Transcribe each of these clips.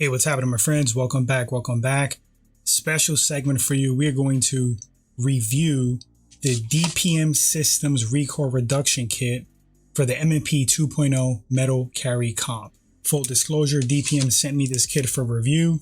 Hey, what's happening, my friends? Welcome back. Welcome back. Special segment for you. We're going to review the DPM Systems Recoil Reduction Kit for the M&P 2.0 Metal Carry Comp. Full disclosure, DPM sent me this kit for review.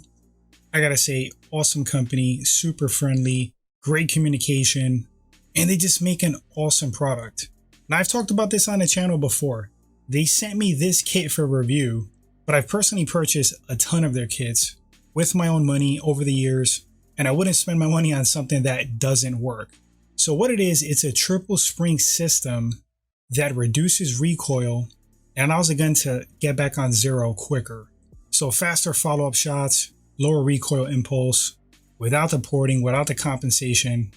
I gotta say, awesome company, super friendly, great communication, and they just make an awesome product. Now, I've talked about this on the channel before. They sent me this kit for review, but I've personally purchased a ton of their kits with my own money over the years, and I wouldn't spend my money on something that doesn't work. So what it is, it's a triple spring system that reduces recoil and allows the gun to get back on zero quicker. So faster follow-up shots, lower recoil impulse, without the porting, without the compensation.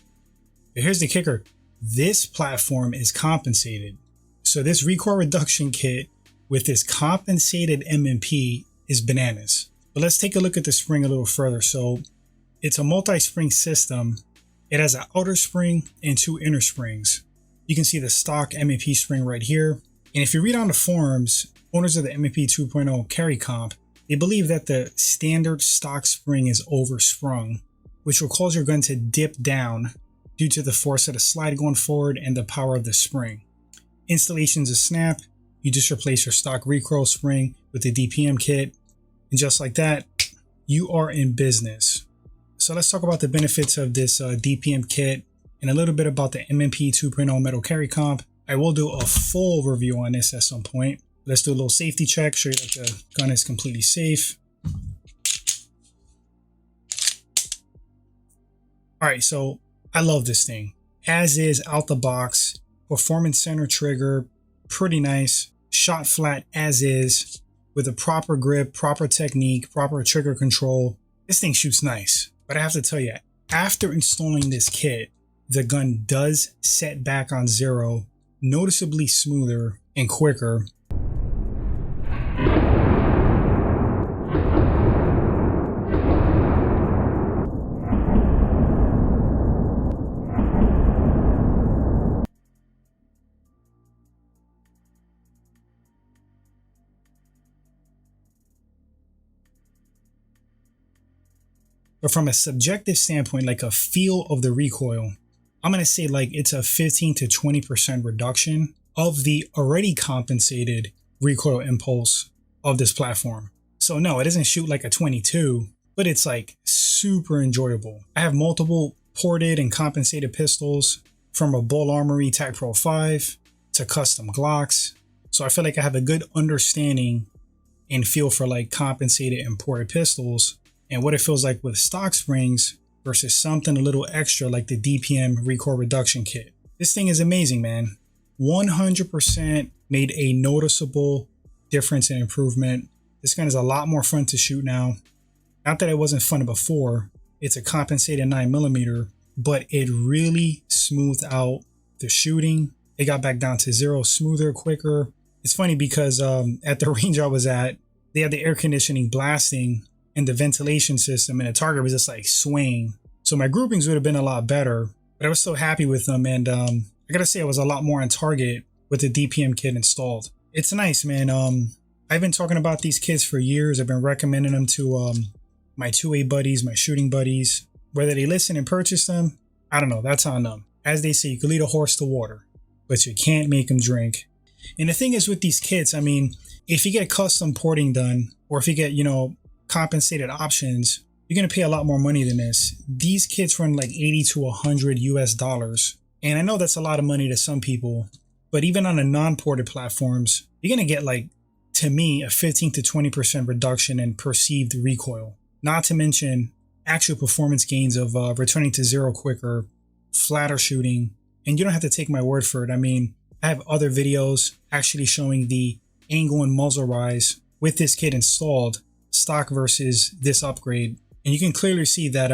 But here's the kicker, this platform is compensated. So this recoil reduction kit with this compensated M&P is bananas. But let's take a look at the spring a little further. So it's a multi-spring system. It has an outer spring and two inner springs. You can see the stock M&P spring right here. And if you read on the forums, owners of the M&P 2.0 carry comp, they believe that the standard stock spring is oversprung, which will cause your gun to dip down due to the force of the slide going forward and the power of the spring. Installation's a snap. You just replace your stock recoil spring with the DPM kit, and just like that, you are in business. So let's talk about the benefits of this DPM kit and a little bit about the M&P 2.0 Metal Carry Comp. I will do a full review on this at some point. Let's do a little safety check, show you that the gun is completely safe. All right, so I love this thing. As is, out the box, performance center trigger, pretty nice. Shot flat as is, with a proper grip, proper technique, proper trigger control. This thing shoots nice. But I have to tell you, after installing this kit, the gun does set back on zero noticeably smoother and quicker. But from a subjective standpoint, like a feel of the recoil, I'm going to say like it's a 15 to 20% reduction of the already compensated recoil impulse of this platform. So no, it doesn't shoot like a 22, but it's like super enjoyable. I have multiple ported and compensated pistols, from a Bull Armory Tac Pro 5 to custom Glocks. So I feel like I have a good understanding and feel for like compensated and ported pistols, and what it feels like with stock springs versus something a little extra like the DPM Recoil Reduction Kit. This thing is amazing, man. 100% made a noticeable difference and improvement. This gun is a lot more fun to shoot now. Not that it wasn't fun before. It's a compensated 9mm, but it really smoothed out the shooting. It got back down to zero smoother, quicker. It's funny because at the range I was at, they had the air conditioning blasting and the ventilation system, and the target was just like swaying. So my groupings would have been a lot better, but I was still happy with them. And I gotta say, I was a lot more on target with the DPM kit installed. It's nice, man. I've been talking about these kits for years. I've been recommending them to my 2A buddies, my shooting buddies. Whether they listen and purchase them, I don't know, that's on them. As they say, you can lead a horse to water, but you can't make them drink. And the thing is with these kits, I mean, if you get custom porting done, or if you get, you know, compensated options, you're going to pay a lot more money than this. These kits run like 80 to 100 US dollars. And I know that's a lot of money to some people, but even on the non-ported platforms, you're going to get like, to me, a 15 to 20% reduction in perceived recoil. Not to mention actual performance gains of returning to zero quicker, flatter shooting. And you don't have to take my word for it. I mean, I have other videos actually showing the angle and muzzle rise with this kit installed, stock versus this upgrade, and you can clearly see that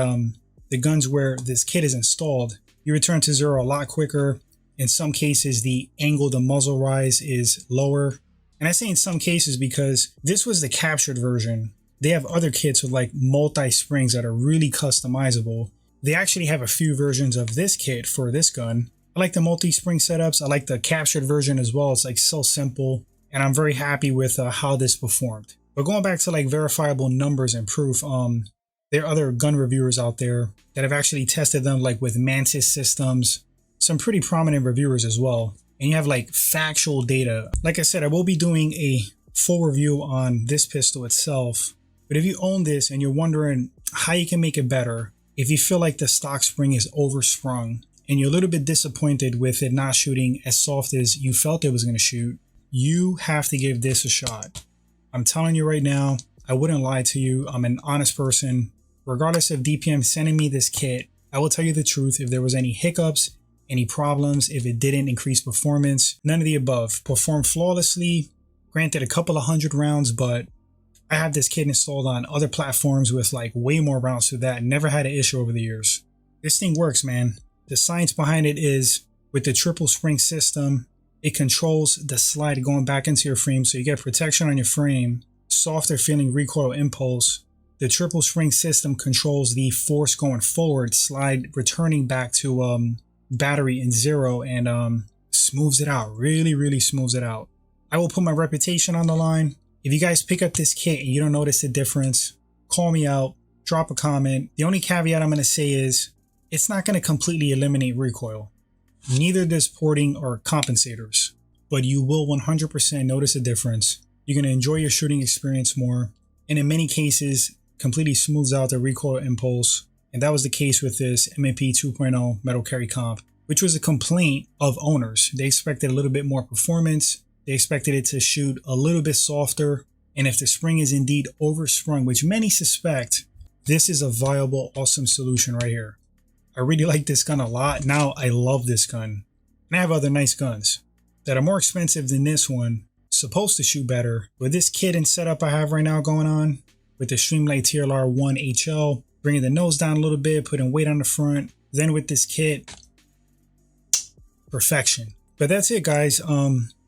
the guns where this kit is installed, you return to zero a lot quicker. In some cases, the angle to muzzle rise is lower, and I say in some cases because this was the captured version. They have other kits with like multi springs that are really customizable. They actually have a few versions of this kit for this gun. I like the multi-spring setups. I like the captured version as well. It's like so simple, and I'm very happy with how this performed. But going back to like verifiable numbers and proof, there are other gun reviewers out there that have actually tested them, like with Mantis Systems, some pretty prominent reviewers as well. And you have like factual data. Like I said, I will be doing a full review on this pistol itself. But if you own this and you're wondering how you can make it better, if you feel like the stock spring is oversprung and you're a little bit disappointed with it not shooting as soft as you felt it was going to shoot, you have to give this a shot. I'm telling you right now, I wouldn't lie to you. I'm an honest person. Regardless of DPM sending me this kit, I will tell you the truth. If there was any hiccups, any problems, if it didn't increase performance, none of the above. Performed flawlessly, granted a couple of 100 rounds, but I have this kit installed on other platforms with like way more rounds to that. Never had an issue over the years. This thing works, man. The science behind it is with the triple spring system, it controls the slide going back into your frame, so you get protection on your frame, softer feeling recoil impulse. The triple spring system controls the force going forward, slide returning back to battery in zero, and smooths it out. Really smooths it out. I will put my reputation on the line. If you guys pick up this kit and you don't notice the difference, call me out, drop a comment. The only caveat I'm going to say is it's not going to completely eliminate recoil. Neither does porting or compensators, but you will 100% notice a difference. You're going to enjoy your shooting experience more, and in many cases, completely smooths out the recoil impulse. And that was the case with this M&P 2.0 metal carry comp, which was a complaint of owners. They expected a little bit more performance. They expected it to shoot a little bit softer. And if the spring is indeed oversprung, which many suspect, this is a viable, awesome solution right here. I really like this gun a lot. Now I love this gun. And I have other nice guns that are more expensive than this one, supposed to shoot better. With this kit and setup I have right now going on, with the Streamlight TLR 1 HL, bringing the nose down a little bit, putting weight on the front. Then with this kit, perfection. But that's it, guys.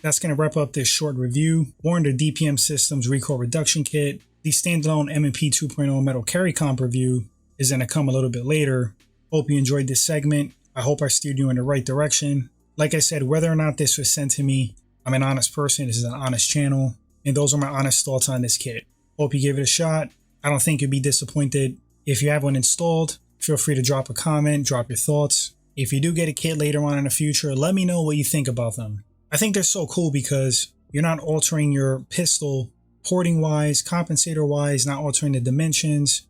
That's going to wrap up this short review. More on the DPM Systems Recoil Reduction Kit. The standalone M&P 2.0 metal carry comp review is going to come a little bit later. Hope you enjoyed this segment. I hope I steered you in the right direction. Like I said, whether or not this was sent to me, I'm an honest person. This is an honest channel. And those are my honest thoughts on this kit. Hope you give it a shot. I don't think you'll be disappointed. If you have one installed, feel free to drop a comment, drop your thoughts. If you do get a kit later on in the future, let me know what you think about them. I think they're so cool because you're not altering your pistol porting wise, compensator wise, not altering the dimensions.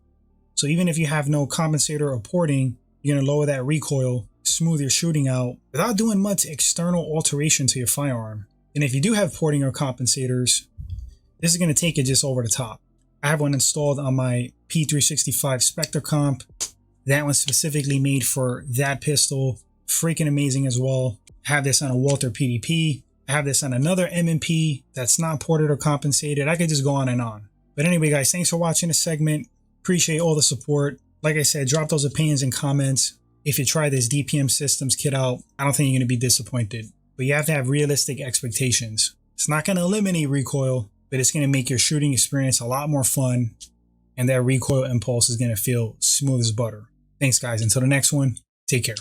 So even if you have no compensator or porting, you're going to lower that recoil, smooth your shooting out without doing much external alteration to your firearm. And if you do have porting or compensators, this is going to take it just over the top. I have one installed on my P365 Spectre comp. That one's specifically made for that pistol. Freaking amazing as well. I have this on a Walther PDP. I have this on another M&P that's not ported or compensated. I could just go on and on. But anyway, guys, thanks for watching this segment. Appreciate all the support. Like I said, drop those opinions in comments. If you try this DPM Systems kit out, I don't think you're going to be disappointed. But you have to have realistic expectations. It's not going to eliminate recoil, but it's going to make your shooting experience a lot more fun. And that recoil impulse is going to feel smooth as butter. Thanks, guys. Until the next one, take care.